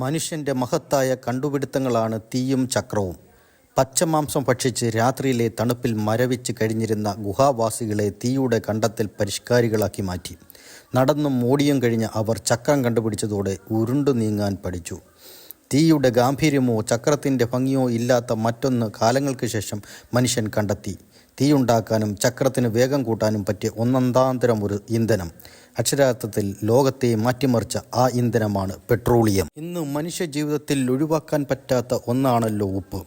മനുഷ്യൻ്റെ മഹത്തായ കണ്ടുപിടുത്തങ്ങളാണ് തീയും ചക്രവും. പച്ചമാംസം ഭക്ഷിച്ച് രാത്രിയിലെ തണുപ്പിൽ മരവിച്ച് കഴിഞ്ഞിരുന്ന ഗുഹാവാസികളെ തീയുടെ കണ്ടെത്തൽ പരിഷ്കാരികളാക്കി മാറ്റി. നടന്നും ഓടിയും കഴിഞ്ഞ് അവർ ചക്രം കണ്ടുപിടിച്ചതോടെ ഉരുണ്ടു നീങ്ങാൻ പഠിച്ചു. തീയുടെ ഗാംഭീര്യമോ ചക്രത്തിൻ്റെ ഭംഗിയോ ഇല്ലാത്ത മറ്റൊന്ന് കാലങ്ങൾക്ക് ശേഷം മനുഷ്യൻ കണ്ടെത്തി. തീയുണ്ടാക്കാനും ചക്രത്തിന് വേഗം കൂട്ടാനും പറ്റിയ ഒന്നൊന്നാന്തരം ഒരു ഇന്ധനം. അക്ഷരാർത്ഥത്തിൽ ലോകത്തെ മാറ്റിമറിച്ച ആ ഇന്ധനമാണ് പെട്രോളിയം. ഇന്ന് മനുഷ്യ ജീവിതത്തിൽ ഒഴിവാക്കാൻ പറ്റാത്ത ഒന്നാണല്ലോ ഉപ്പ്.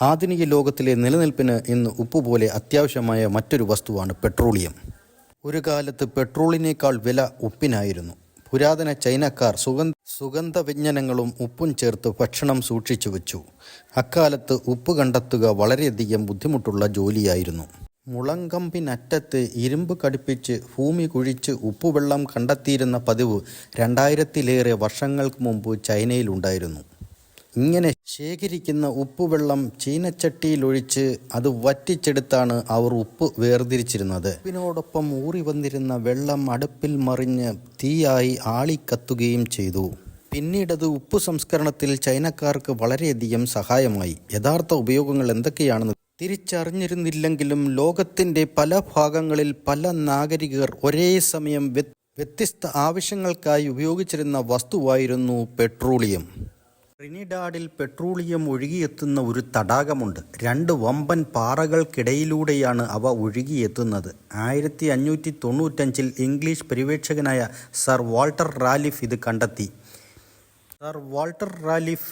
ആധുനിക ലോകത്തിലെ നിലനിൽപ്പിന് ഇന്ന് ഉപ്പ് പോലെ അത്യാവശ്യമായ മറ്റൊരു വസ്തുവാണ് പെട്രോളിയം. ഒരു കാലത്ത് പെട്രോളിനേക്കാൾ വില ഉപ്പിനായിരുന്നു. പുരാതന ചൈനക്കാർ സുഗന്ധവ്യഞ്ജനങ്ങളും ഉപ്പും ചേർത്ത് ഭക്ഷണം സൂക്ഷിച്ചു വെച്ചു. അക്കാലത്ത് ഉപ്പ് കണ്ടെത്തുക വളരെയധികം ബുദ്ധിമുട്ടുള്ള ജോലിയായിരുന്നു. മുളങ്കമ്പിനറ്റത്ത് ഇരുമ്പ് കടുപ്പിച്ച് ഭൂമി കുഴിച്ച് ഉപ്പുവെള്ളം കണ്ടെത്തിയിരുന്ന പതിവ് 2000-ലേറെ വർഷങ്ങൾക്ക് മുമ്പ് ചൈനയിലുണ്ടായിരുന്നു. ഇങ്ങനെ ശേഖരിക്കുന്ന ഉപ്പുവെള്ളം ചീനച്ചട്ടിയിലൊഴിച്ച് അത് വറ്റിച്ചെടുത്താണ് അവർ ഉപ്പ് വേർതിരിച്ചിരുന്നത്. ഉപ്പിനോടൊപ്പം ഊറി വന്നിരുന്ന വെള്ളം അടുപ്പിൽ മറിഞ്ഞ് തീയായി ആളിക്കത്തുകയും ചെയ്തു. പിന്നീടത് ഉപ്പ് സംസ്കരണത്തിൽ ചൈനക്കാർക്ക് വളരെയധികം സഹായമായി. യഥാർത്ഥ ഉപയോഗങ്ങൾ എന്തൊക്കെയാണെന്ന് തിരിച്ചറിഞ്ഞിരുന്നില്ലെങ്കിലും ലോകത്തിൻ്റെ പല ഭാഗങ്ങളിൽ പല നാഗരികർ ഒരേ സമയം വ്യത്യസ്ത ആവശ്യങ്ങൾക്കായി ഉപയോഗിച്ചിരുന്ന വസ്തുവായിരുന്നു പെട്രോളിയം. ട്രിനിഡാഡിൽ പെട്രോളിയം ഒഴുകിയെത്തുന്ന ഒരു തടാകമുണ്ട്. 2 വമ്പൻ പാറകൾക്കിടയിലൂടെയാണ് അവ ഒഴുകിയെത്തുന്നത്. 1595-ൽ ഇംഗ്ലീഷ് പര്യവേക്ഷകനായ സർ വാൾട്ടർ റാലിഫ് ഇത് കണ്ടെത്തി.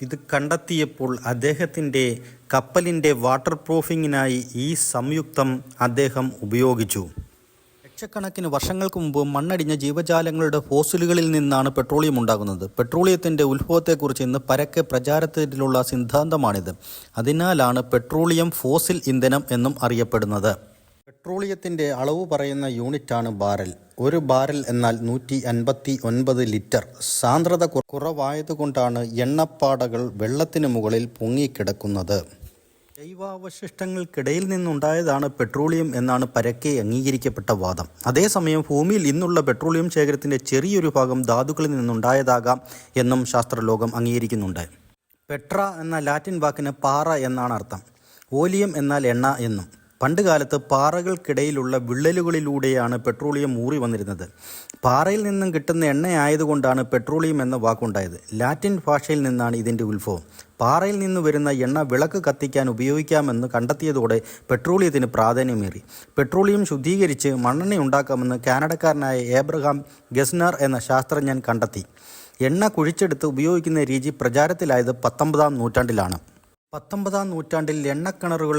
ഇത് കണ്ടെത്തിയപ്പോൾ അദ്ദേഹത്തിൻ്റെ കപ്പലിൻ്റെ വാട്ടർ പ്രൂഫിങ്ങിനായി ഈ സംയുക്തം അദ്ദേഹം ഉപയോഗിച്ചു. ലക്ഷക്കണക്കിന് വർഷങ്ങൾക്ക് മുമ്പ് മണ്ണടിഞ്ഞ ജീവജാലങ്ങളുടെ ഫോസിലുകളിൽ നിന്നാണ് പെട്രോളിയം ഉണ്ടാകുന്നത്. പെട്രോളിയത്തിൻ്റെ ഉത്ഭവത്തെക്കുറിച്ച് ഇന്ന് പരക്കെ പ്രചാരത്തിലുള്ള സിദ്ധാന്തമാണിത്. അതിനാലാണ് പെട്രോളിയം ഫോസിൽ ഇന്ധനം എന്നും അറിയപ്പെടുന്നത്. പെട്രോളിയത്തിൻ്റെ അളവ് പറയുന്ന യൂണിറ്റാണ് ബാരൽ. ഒരു ബാരൽ എന്നാൽ 159 ലിറ്റർ. സാന്ദ്രത കുറവായതുകൊണ്ടാണ് എണ്ണപ്പാടകൾ വെള്ളത്തിന് മുകളിൽ പൊങ്ങിക്കിടക്കുന്നത്. ജൈവാവശിഷ്ടങ്ങൾക്കിടയിൽ നിന്നുണ്ടായതാണ് പെട്രോളിയം എന്നാണ് പരക്കെ അംഗീകരിക്കപ്പെട്ട വാദം. അതേസമയം ഭൂമിയിൽ ഇന്നുള്ള പെട്രോളിയം ശേഖരത്തിൻ്റെ ചെറിയൊരു ഭാഗം ധാതുക്കളിൽ നിന്നുണ്ടായതാകാം എന്നും ശാസ്ത്രലോകം അംഗീകരിക്കുന്നുണ്ട്. പെട്ര എന്ന ലാറ്റിൻ വാക്കിന് പാറ എന്നാണ് അർത്ഥം. ഓലിയം എന്നാൽ എണ്ണ എന്നും. പണ്ടുകാലത്ത് പാറകൾക്കിടയിലുള്ള വിള്ളലുകളിലൂടെയാണ് പെട്രോളിയം ഊറി വന്നിരുന്നത്. പാറയിൽ നിന്നും കിട്ടുന്ന എണ്ണയായതുകൊണ്ടാണ് പെട്രോളിയം എന്ന വാക്കുണ്ടായത്. ലാറ്റിൻ ഭാഷയിൽ നിന്നാണ് ഇതിൻ്റെ ഉത്ഭവം. പാറയിൽ നിന്ന് വരുന്ന എണ്ണ വിളക്ക് കത്തിക്കാൻ ഉപയോഗിക്കാമെന്ന് കണ്ടെത്തിയതോടെ പെട്രോളിയത്തിന് പ്രാധാന്യമേറി. പെട്രോളിയം ശുദ്ധീകരിച്ച് മണ്ണെണ്ണ ഉണ്ടാക്കാമെന്ന് കാനഡക്കാരനായ ഏബ്രഹാം ഗസ്നർ എന്ന ശാസ്ത്രജ്ഞൻ കണ്ടെത്തി. എണ്ണ കുഴിച്ചെടുത്ത് ഉപയോഗിക്കുന്ന രീതി പ്രചാരത്തിലായത് 19-ാം നൂറ്റാണ്ടിലാണ്. 19-ാം നൂറ്റാണ്ടിൽ എണ്ണക്കിണറുകൾ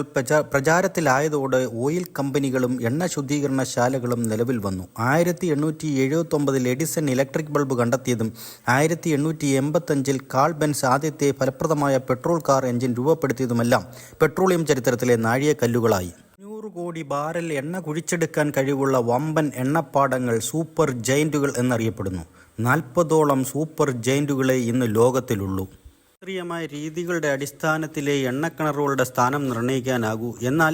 പ്രചാരത്തിലായതോടെ ഓയിൽ കമ്പനികളും എണ്ണ ശുദ്ധീകരണശാലകളും നിലവിൽ വന്നു. 1879-ൽ എഡിസൺ ഇലക്ട്രിക് ബൾബ് കണ്ടെത്തിയതും 1885-ൽ കാൾ ബെൻസ് ആദ്യത്തെ ഫലപ്രദമായ പെട്രോൾ കാർ എഞ്ചിൻ രൂപപ്പെടുത്തിയതുമെല്ലാം പെട്രോളിയം ചരിത്രത്തിലെ നാഴികക്കല്ലുകളായി. 500 കോടി ബാരൽ എണ്ണ കുഴിച്ചെടുക്കാൻ കഴിവുള്ള വമ്പൻ എണ്ണപ്പാടങ്ങൾ സൂപ്പർ ജയന്റുകൾ എന്നറിയപ്പെടുന്നു. 40ഓളം സൂപ്പർ ജയന്റുകളെ ഇന്ന് ലോകത്തിലുള്ളൂ. ശാസ്ത്രീയമായ രീതികളുടെ അടിസ്ഥാനത്തിലെ എണ്ണക്കിണറുകളുടെ സ്ഥാനം നിർണ്ണയിക്കാനാകൂ. എന്നാൽ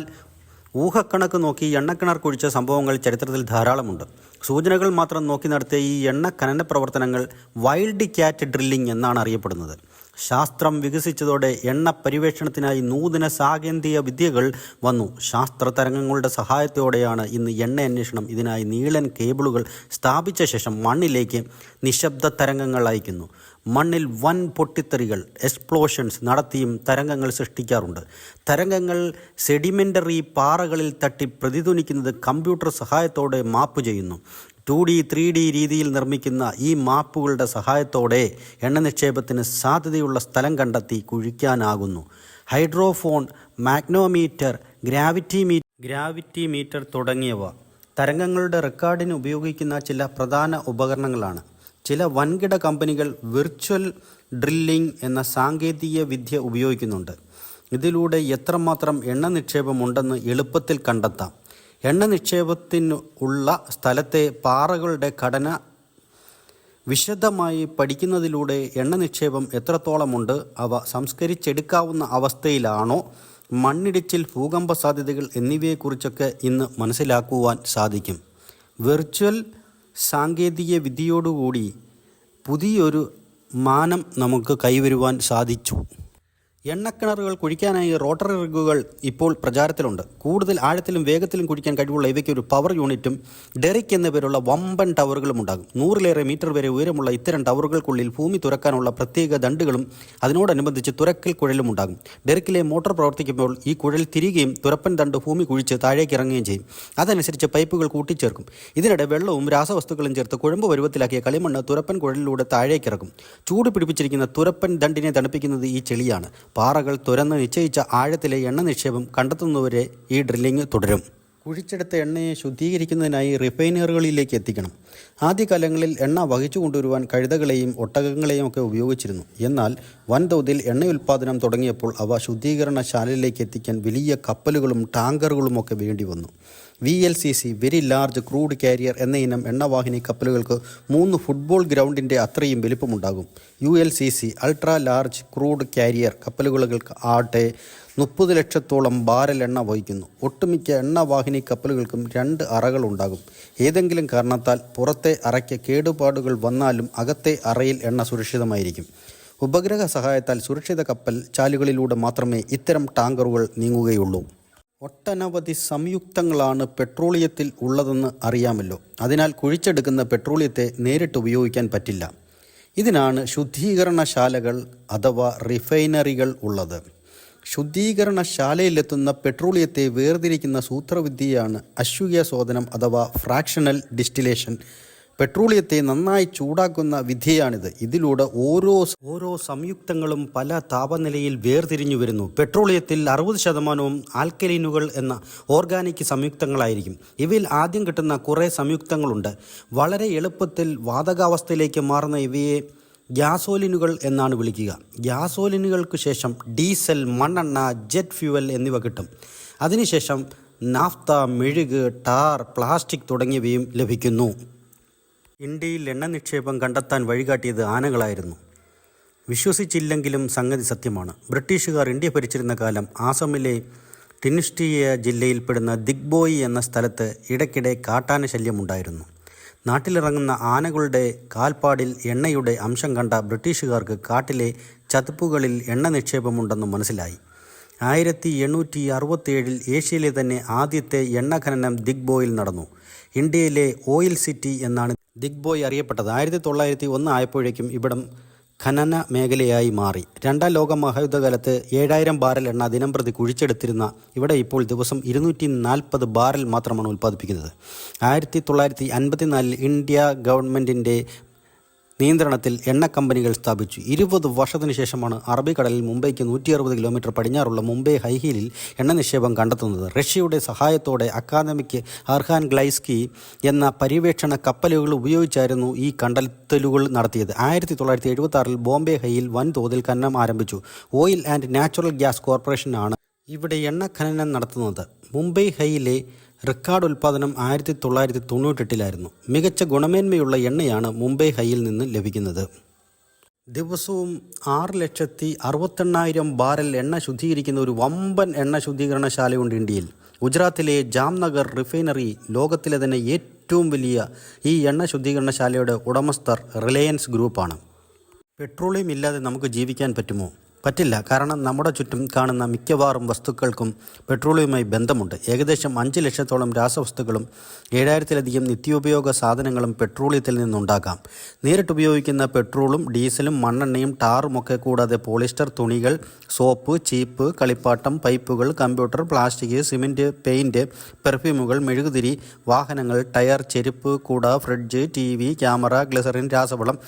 ഊഹക്കണക്ക് നോക്കി എണ്ണക്കിണർ കുഴിച്ച സംഭവങ്ങൾ ചരിത്രത്തിൽ ധാരാളമുണ്ട്. സൂചനകൾ മാത്രം നോക്കി നടത്തിയ ഈ എണ്ണ ഖനന പ്രവർത്തനങ്ങൾ വൈൽഡ് ക്യാറ്റ് ഡ്രില്ലിംഗ് എന്നാണ് അറിയപ്പെടുന്നത്. ശാസ്ത്രം വികസിച്ചതോടെ എണ്ണ പരിവേഷണത്തിനായി നൂതന സാങ്കേതിക വിദ്യകൾ വന്നു. ശാസ്ത്ര തരംഗങ്ങളുടെ സഹായത്തോടെയാണ് ഇന്ന് എണ്ണ അന്വേഷണം. ഇതിനായി നീളൻ കേബിളുകൾ സ്ഥാപിച്ച ശേഷം മണ്ണിലേക്ക് നിശബ്ദ തരംഗങ്ങൾ അയക്കുന്നു. മണ്ണിൽ വൻ പൊട്ടിത്തെറികൾ എക്സ്പ്ലോഷൻസ് നടത്തിയും തരംഗങ്ങൾ സൃഷ്ടിക്കാറുണ്ട്. തരംഗങ്ങൾ സെഡിമെൻ്ററി പാറകളിൽ തട്ടി പ്രതിധ്വനിക്കുന്നത് കമ്പ്യൂട്ടർ സഹായത്തോടെ മാപ്പ് ചെയ്യുന്നു. 2D 3D രീതിയിൽ നിർമ്മിക്കുന്ന ഈ മാപ്പുകളുടെ സഹായത്തോടെ എണ്ണ നിക്ഷേപത്തിന് സാധ്യതയുള്ള സ്ഥലം കണ്ടെത്തി കുഴിക്കാനാകുന്നു. ഹൈഡ്രോഫോൺ, മാഗ്നോമീറ്റർ, ഗ്രാവിറ്റി മീറ്റർ തുടങ്ങിയവ തരംഗങ്ങളുടെ റെക്കോർഡിന് ഉപയോഗിക്കുന്ന ചില പ്രധാന ഉപകരണങ്ങളാണ്. ചില വൻകിട കമ്പനികൾ വിർച്വൽ ഡ്രില്ലിംഗ് എന്ന സാങ്കേതിക വിദ്യ ഉപയോഗിക്കുന്നുണ്ട്. ഇതിലൂടെ എത്രമാത്രം എണ്ണ നിക്ഷേപമുണ്ടെന്ന് എളുപ്പത്തിൽ കണ്ടെത്താം. എണ്ണ നിക്ഷേപത്തിന് ഉള്ള സ്ഥലത്തെ പാറകളുടെ ഘടന വിശദമായി പഠിക്കുന്നതിലൂടെ എണ്ണ നിക്ഷേപം എത്രത്തോളമുണ്ട്, അവ സംസ്കരിച്ചെടുക്കാവുന്ന അവസ്ഥയിലാണോ, മണ്ണിടിച്ചിൽ, ഭൂകമ്പ സാധ്യതകൾ എന്നിവയെക്കുറിച്ചൊക്കെ ഇന്ന് മനസ്സിലാക്കുവാൻ സാധിക്കും. വെർച്വൽ സാങ്കേതിക വിദ്യയോടുകൂടി പുതിയൊരു മാനം നമുക്ക് കൈവരുവാൻ സാധിച്ചു. എണ്ണക്കിണറുകൾ കുഴിക്കാനായി റോട്ടറി റിഗുകൾ ഇപ്പോൾ പ്രചാരത്തിലുണ്ട്. കൂടുതൽ ആഴത്തിലും വേഗത്തിലും കുഴിക്കാൻ കഴിവുള്ള ഇവയ്ക്ക് ഒരു പവർ യൂണിറ്റും ഡെറിക് എന്ന പേരുള്ള വമ്പൻ ടവറുകളും ഉണ്ടാകും. 100 മീറ്റർ വരെ ഉയരമുള്ള ഇത്തരം ടവറുകൾക്കുള്ളിൽ ഭൂമി തുറക്കാനുള്ള പ്രത്യേക ദണ്ടുകളും അതിനോടനുബന്ധിച്ച് തുറക്കൽ കുഴലും ഉണ്ടാകും. ഡെറിക്കിലെ മോട്ടോർ പ്രവർത്തിക്കുമ്പോൾ ഈ കുഴൽ തിരികെയും തുരപ്പൻ ദണ്ട് ഭൂമി കുഴിച്ച് താഴേക്ക് ഇറങ്ങുകയും ചെയ്യും. അതനുസരിച്ച് പൈപ്പുകൾ കൂട്ടിച്ചേർക്കും. ഇതിനിടെ വെള്ളവും രാസവസ്തുക്കളും ചേർത്ത് കുഴമ്പ് പരുവത്തിലാക്കിയ കളിമണ്ണ് തുരപ്പൻ കുഴലിലൂടെ താഴേക്കിറക്കും. ചൂട് പിടിപ്പിച്ചിരിക്കുന്ന തുരപ്പൻ ദണ്ടിനെ തണുപ്പിക്കുന്നത് ഈ ചെളിയാണ്. പാറകൾ തുരന്ന് നിശ്ചയിച്ച ആഴത്തിലെ എണ്ണ നിക്ഷേപം കണ്ടെത്തുന്നവരെ ഈ ഡ്രില്ലിംഗ് തുടരും. കുഴിച്ചെടുത്ത എണ്ണയെ ശുദ്ധീകരിക്കുന്നതിനായി റിഫൈനറികളിലേക്ക് എത്തിക്കണം. ആദ്യകാലങ്ങളിൽ എണ്ണ വഹിച്ചു കൊണ്ടുവരുവാൻ കഴുതകളെയും ഒട്ടകങ്ങളെയും ഒക്കെ ഉപയോഗിച്ചിരുന്നു. എന്നാൽ വൻതോതിൽ എണ്ണ ഉൽപ്പാദനം തുടങ്ങിയപ്പോൾ അവ ശുദ്ധീകരണശാലയിലേക്ക് എത്തിക്കാൻ വലിയ കപ്പലുകളും ടാങ്കറുകളുമൊക്കെ വേണ്ടി വന്നു. VLCC very large crude carrier എന്ന ഇനം എണ്ണവാഹിനി കപ്പലുകൾക്ക് 3 ഫുട്ബോൾ ഗ്രൗണ്ടിൻ്റെ അത്രയും വലിപ്പമുണ്ടാകും. ULCC ultra large crude carrier കപ്പലുകൾക്ക് ആട്ടെ 30 ലക്ഷത്തോളം ബാരൽ എണ്ണ വഹിക്കുന്നു. ഒട്ടുമിക്ക എണ്ണവാഹിനി കപ്പലുകൾക്കും 2 അറകളുണ്ടാകും. ഏതെങ്കിലും കാരണത്താൽ പുറത്തെ അറയ്ക്ക് കേടുപാടുകൾ വന്നാലും അകത്തെ അറയിൽ എണ്ണ സുരക്ഷിതമായിരിക്കും. ഉപഗ്രഹ സഹായത്താൽ സുരക്ഷിത കപ്പൽ ചാലുകളിലൂടെ മാത്രമേ ഇത്തരം ടാങ്കറുകൾ നീങ്ങുകയുള്ളൂ. ഒട്ടനവധി സംയുക്തങ്ങളാണ് പെട്രോളിയത്തിൽ ഉള്ളതെന്ന് അറിയാമല്ലോ. അതിനാൽ കുഴിച്ചെടുക്കുന്ന പെട്രോളിയത്തെ നേരിട്ട് ഉപയോഗിക്കാൻ പറ്റില്ല. ഇതിനാണ് ശുദ്ധീകരണശാലകൾ അഥവാ റിഫൈനറികൾ ഉള്ളത്. ശുദ്ധീകരണശാലയിലെത്തുന്ന പെട്രോളിയത്തെ വേർതിരിക്കുന്ന സൂത്രവിദ്യയാണ് അശ്വീയശോധനം അഥവാ ഫ്രാക്ഷണൽ ഡിസ്റ്റിലേഷൻ. പെട്രോളിയത്തെ നന്നായി ചൂടാക്കുന്ന വിദ്യയാണിത്. ഇതിലൂടെ ഓരോ സംയുക്തങ്ങളും പല താപനിലയിൽ വേർതിരിഞ്ഞു വരുന്നു. പെട്രോളിയത്തിൽ 60% ആൽക്കലീനുകൾ എന്ന ഓർഗാനിക് സംയുക്തങ്ങളായിരിക്കും. ഇവയിൽ ആദ്യം കിട്ടുന്ന കുറേ സംയുക്തങ്ങളുണ്ട്. വളരെ എളുപ്പത്തിൽ വാതകാവസ്ഥയിലേക്ക് മാറുന്ന ഇവയെ ഗ്യാസോലിനുകൾ എന്നാണ് വിളിക്കുക. ഗ്യാസോലിനുകൾക്ക് ശേഷം ഡീസൽ, മണ്ണെണ്ണ, ജെറ്റ് ഫ്യൂവൽ എന്നിവ കിട്ടും. അതിനുശേഷം നാഫ്ത, മെഴുക്, ടാർ, പ്ലാസ്റ്റിക് തുടങ്ങിയവയും ലഭിക്കുന്നു. ഇന്ത്യയിൽ എണ്ണ നിക്ഷേപം കണ്ടെത്താൻ വഴികാട്ടിയത് ആനകളായിരുന്നു. വിശ്വസിച്ചില്ലെങ്കിലും സംഗതി സത്യമാണ്. ബ്രിട്ടീഷുകാർ ഇന്ത്യ ഭരിച്ചിരുന്ന കാലം ആസാമിലെ ടിനിഷ്ടിയ ജില്ലയിൽപ്പെടുന്ന ദിഗ്ബോയി എന്ന സ്ഥലത്ത് ഇടയ്ക്കിടെ കാട്ടാന ശല്യമുണ്ടായിരുന്നു. നാട്ടിലിറങ്ങുന്ന ആനകളുടെ കാൽപ്പാടിൽ എണ്ണയുടെ അംശം കണ്ട ബ്രിട്ടീഷുകാർക്ക് കാട്ടിലെ ചതുപ്പുകളിൽ എണ്ണ നിക്ഷേപമുണ്ടെന്ന് മനസ്സിലായി. 1867 ഏഷ്യയിലെ തന്നെ ആദ്യത്തെ എണ്ണ ഖനനം ദിഗ്ബോയിൽ നടന്നു. ഇന്ത്യയിലെ ഓയിൽ സിറ്റി എന്നാണ് ദിഗ്ബോയ് അറിയപ്പെട്ടത്. 1901 ആയപ്പോഴേക്കും ഇവിടം ഖനന മേഖലയായി മാറി. 2ാം ലോക മഹായുദ്ധകാലത്ത് 7000 ബാരൽ എണ്ണ ദിനംപ്രതി കുഴിച്ചെടുത്തിരുന്ന ഇവിടെ ഇപ്പോൾ ദിവസം 240 ബാരൽ മാത്രമാണ് ഉൽപ്പാദിപ്പിക്കുന്നത്. 1954 ഇന്ത്യ ഗവൺമെൻറ്റിൻ്റെ നിയന്ത്രണത്തിൽ എണ്ണ കമ്പനികൾ സ്ഥാപിച്ചു. 20 വർഷത്തിന് ശേഷമാണ് അറബിക്കടലിൽ മുംബൈക്ക് 160 കിലോമീറ്റർ പടിഞ്ഞാറുള്ള മുംബൈ ഹൈഹീലിൽ എണ്ണ നിക്ഷേപം കണ്ടെത്തുന്നത്. റഷ്യയുടെ സഹായത്തോടെ അക്കാദമിക് അർഹാൻ ഗ്ലൈസ്കി എന്ന പര്യവേക്ഷണ കപ്പലുകൾ ഉപയോഗിച്ചായിരുന്നു ഈ കണ്ടെത്തലുകൾ നടത്തിയത്. 1976 ബോംബെ ഹൈയിൽ വൻതോതിൽ ഖനനം ആരംഭിച്ചു. ഓയിൽ ആൻഡ് നാച്ചുറൽ ഗ്യാസ് കോർപ്പറേഷനാണ് ഇവിടെ എണ്ണ ഖനനം നടത്തുന്നത്. മുംബൈ ഹൈയിലെ റെക്കോർഡ് ഉൽപ്പാദനം 1998 മികച്ച ഗുണമേന്മയുള്ള എണ്ണയാണ് മുംബൈ ഹൈയിൽ നിന്ന് ലഭിക്കുന്നത്. ദിവസവും 6,68,000 ബാരൽ എണ്ണ ശുദ്ധീകരിക്കുന്ന ഒരു വമ്പൻ എണ്ണ ശുദ്ധീകരണശാലയുണ്ട് ഇന്ത്യയിൽ. ഗുജറാത്തിലെ ജാംനഗർ റിഫൈനറി ലോകത്തിലെ തന്നെ ഏറ്റവും വലിയ ഈ എണ്ണ ശുദ്ധീകരണശാലയുടെ ഉടമസ്ഥർ റിലയൻസ് ഗ്രൂപ്പാണ്. പെട്രോളിയം ഇല്ലാതെ നമുക്ക് ജീവിക്കാൻ പറ്റുമോ? പറ്റില്ല. കാരണം നമ്മുടെ ചുറ്റും കാണുന്ന മിക്കവാറും വസ്തുക്കൾക്കും പെട്രോളിയവുമായി ബന്ധമുണ്ട്. ഏകദേശം 5 ലക്ഷത്തോളം രാസവസ്തുക്കളും 7000-ലധികം നിത്യോപയോഗ സാധനങ്ങളും പെട്രോളിയത്തിൽ നിന്നുണ്ടാക്കാം. നേരിട്ട് ഉപയോഗിക്കുന്ന പെട്രോളും ഡീസലും മണ്ണെണ്ണയും ടാറുമൊക്കെ കൂടാതെ പോളിസ്റ്റർ തുണികൾ, സോപ്പ്, ചീപ്പ്, കളിപ്പാട്ടം, പൈപ്പുകൾ, കമ്പ്യൂട്ടർ, പ്ലാസ്റ്റിക്, സിമൻറ്റ്, പെയിൻറ്റ്, പെർഫ്യൂമുകൾ, മെഴുകുതിരി, വാഹനങ്ങൾ, ടയർ, ചെരുപ്പ്, കുട, ഫ്രിഡ്ജ്, TV, ക്യാമറ, ഗ്ലിസറിൻ, രാസവളം